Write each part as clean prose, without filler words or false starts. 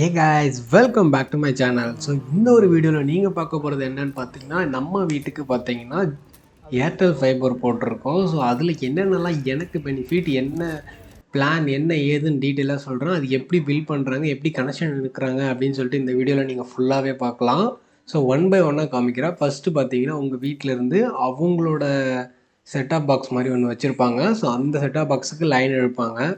A guys welcome back to my channel. So இந்த ஒரு வீடியோவில் நீங்கள் பார்க்க போகிறது என்னன்னு பார்த்தீங்கன்னா, நம்ம வீட்டுக்கு பார்த்தீங்கன்னா ஏர்டெல் ஃபைபர் போட்டிருக்கோம். ஸோ அதில் என்னென்னலாம் எனக்கு பெனிஃபிட், என்ன பிளான், என்ன ஏதுன்னு டீட்டெயிலாக சொல்கிறேன். அது எப்படி பில் பண்ணுறாங்க, எப்படி கனெக்ஷன் எடுக்கிறாங்க அப்படின்னு சொல்லிட்டு இந்த வீடியோவில் நீங்கள் ஃபுல்லாகவே பார்க்கலாம். ஸோ ஒன் பை ஒன்னாக காமிக்கிறேன். ஃபஸ்ட்டு பார்த்தீங்கன்னா உங்கள் வீட்டிலேருந்து அவங்களோட செட்டாப் பாக்ஸ் மாதிரி ஒன்று வச்சுருப்பாங்க. ஸோ அந்த செட்டாப் பாக்ஸுக்கு லைன் இழுப்பாங்க.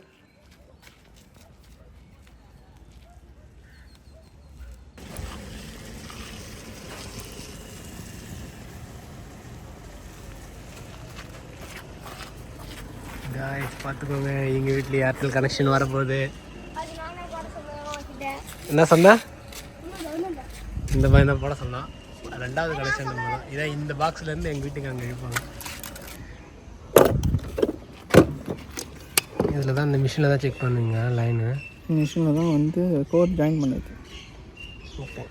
காய்ஸ் பார்த்துக்கோங்க, எங்கள் வீட்டில் ஏர்டெல் கனெக்ஷன் வரப்போகுது. என்ன சொன்னா? இந்த பையன் தான் போட சொன்னான். ரெண்டாவது கனெக்ஷன் நம்ம தான். இதான் இந்த பாக்ஸ்லேருந்து எங்கள் வீட்டுக்கு அங்கே இழுப்பாங்க. இதில் தான் இந்த மிஷினில் தான் செக் பண்ணுவீங்க லைனு. மிஷினில் தான் வந்து கோட் ஜாயின் பண்ணிருக்கு. ஓகே.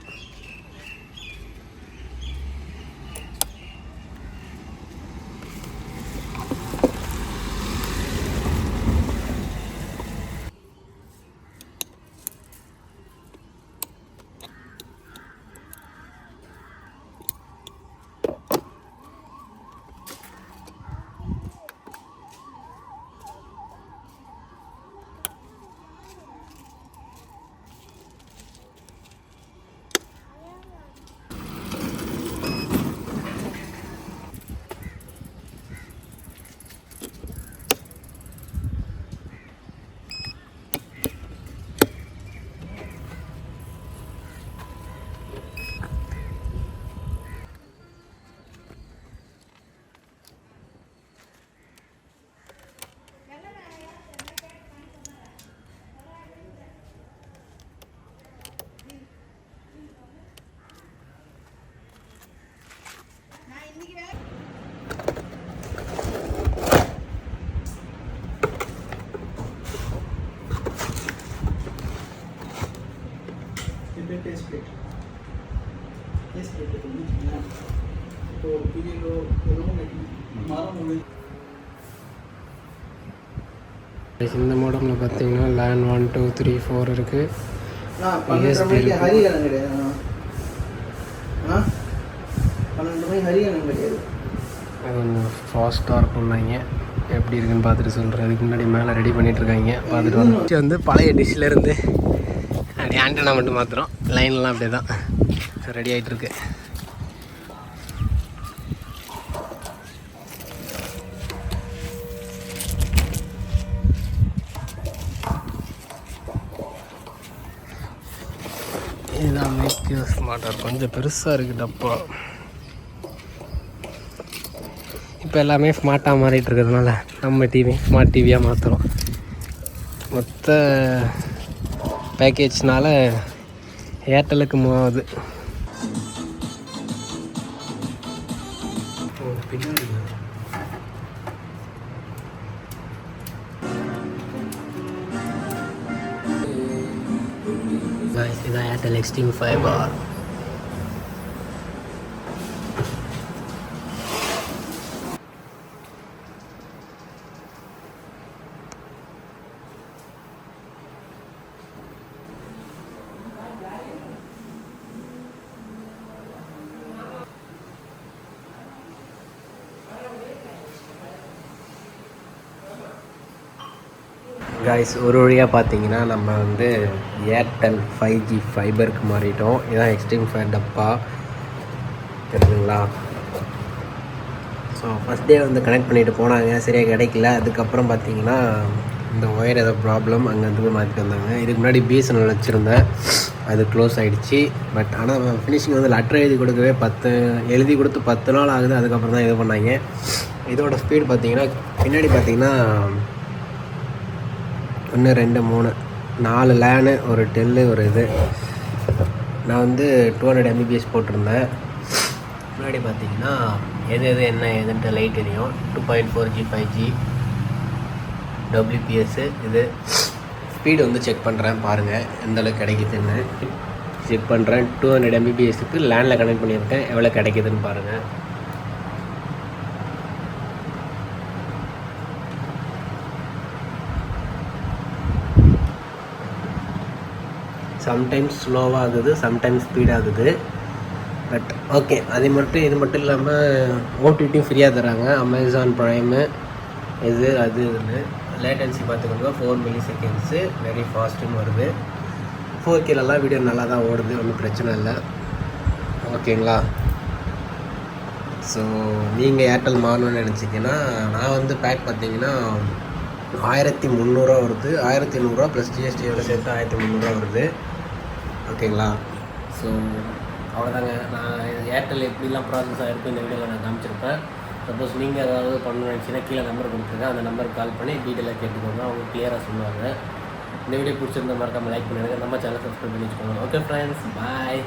இந்த மாடலில் பார்த்தீங்கன்னா லேன் 1 2 3 4 இருக்குது. ஹரியானம் கிடையாது. 12 மணி ஹரியானம் கிடையாது. அது கொஞ்சம் ஃபாஸ்ட்டாக இருக்கும்னாங்க. எப்படி இருக்குன்னு பார்த்துட்டு சொல்கிறேன். அதுக்கு முன்னாடி மேலே ரெடி பண்ணிகிட்ருக்காங்க, பார்த்துட்டு வந்து பழைய டிஷ்லேருந்து அப்படி ஆண்டனா மட்டும் மாத்திரம். லைன்லாம் அப்படியே தான் ரெடி ஆகிட்டுருக்கு. இதுதான் மேக்யூ ஸ்மார்ட்டர். கொஞ்சம் பெருசாக இருக்குது டப்பா. இப்போ எல்லாமே ஸ்மார்ட்டாக மாறிட்டு இருக்கிறதுனால நம்ம டிவி ஸ்மார்ட் டிவியாக மாற்றுறோம். மொத்த பேக்கேஜ்னால ஏர்டெலுக்கு மூவ் ஆகுது. இதான் ஏர்டெல் எக்ஸ்ட்ரீம் ஃபைபர். காய்ஸ், ஒரு வழியாக பார்த்தீங்கன்னா நம்ம வந்து ஏர்டெல் 5G ஃபைபருக்கு மாறிட்டோம். இதுதான் எக்ஸ்ட்ரீம் ஃபைபர் டப்பா, தெரியுதுங்களா? ஸோ ஃபஸ்ட் டே வந்து கனெக்ட் பண்ணிவிட்டு போனாங்க, சரியாக கிடைக்கல. அதுக்கப்புறம் பார்த்தீங்கன்னா இந்த ஒயர் ஏதோ ப்ராப்ளம், அங்கேருந்து போய் மாற்றிட்டு வந்தாங்க. இதுக்கு முன்னாடி பிஎஸ்என்எல் வச்சுருந்தேன், அது க்ளோஸ் ஆகிடுச்சு. பட் ஆனால் ஃபினிஷிங் வந்து லெட்டர் எழுதி கொடுக்கவே எழுதி கொடுத்து 10 நாள் ஆகுது. அதுக்கப்புறம் தான் இது பண்ணாங்க. இதோட ஸ்பீடு பார்த்தீங்கன்னா பின்னாடி பார்த்தீங்கன்னா 1 2 3 4 லேனு, ஒரு டெல்லு, ஒரு இது. நான் வந்து 200 Mbps போட்டிருந்தேன். முன்னாடி பார்த்தீங்கன்னா எது என்ன ஏதுன்ட்டு லைட் எரியும். 2.4G 5G WPS. இது ஸ்பீடு வந்து செக் பண்ணுறேன், பாருங்கள் எந்தளவுக்கு கிடைக்குதுன்னு செக் பண்ணுறேன். 200 Mbpsக்கு லேனில் கனெக்ட் பண்ணியிருக்கேன், எவ்வளோ கிடைக்குதுன்னு பாருங்கள். சம்டைம்ஸ் ஸ்லோவாக ஆகுது, சம்டைம்ஸ் ஸ்பீடாகுது. பட் ஓகே, அது மட்டும் இது மட்டும் இல்லாமல் ஓடிடியும் ஃப்ரீயாக தராங்க. அமேசான் ப்ரைமு இது அது இதுன்னு. லேட்டன்சி பார்த்துக்கோங்க 4 ms, வெரி ஃபாஸ்ட்டுன்னு வருது. 4Kலலாம் வீடியோ நல்லா தான் ஓடுது, ஒன்றும் பிரச்சனை இல்லை. ஓகேங்களா? ஸோ நீங்கள் ஏர்டெல் மாறணும்னு நினச்சிங்கன்னா, நான் வந்து பேக் பார்த்தீங்கன்னா 1300 வருது. 1100 ப்ளஸ் ஜிஎஸ்டியோட சேர்த்து 1300 வருது. ஓகேங்களா? ஸோ அவ்வளோதாங்க. நான் ஏர்டெல் எப்படிலாம் ப்ராசஸ் ஆகிருக்கும் இந்த வீடியோவில் நான் காமிச்சிருப்பேன். சப்போஸ் நீங்கள் ஏதாவது பண்ணணும்னு நினச்சின்னா கீழே நம்பர் கொடுத்துருக்கேன், அந்த நம்பருக்கு கால் பண்ணி டீட்டெயிலாக கேட்டுக்கோங்க, அவங்க கிளியராக சொல்லுவாங்க. இந்த வீடியோ பிடிச்சிருந்தா மறக்காமல் லைக் பண்ணிடுங்க, நம்ம சேனலை சப்ஸ்கிரைப் பண்ணி வச்சுக்கோங்க. ஓகே ஃப்ரெண்ட்ஸ், பாய்.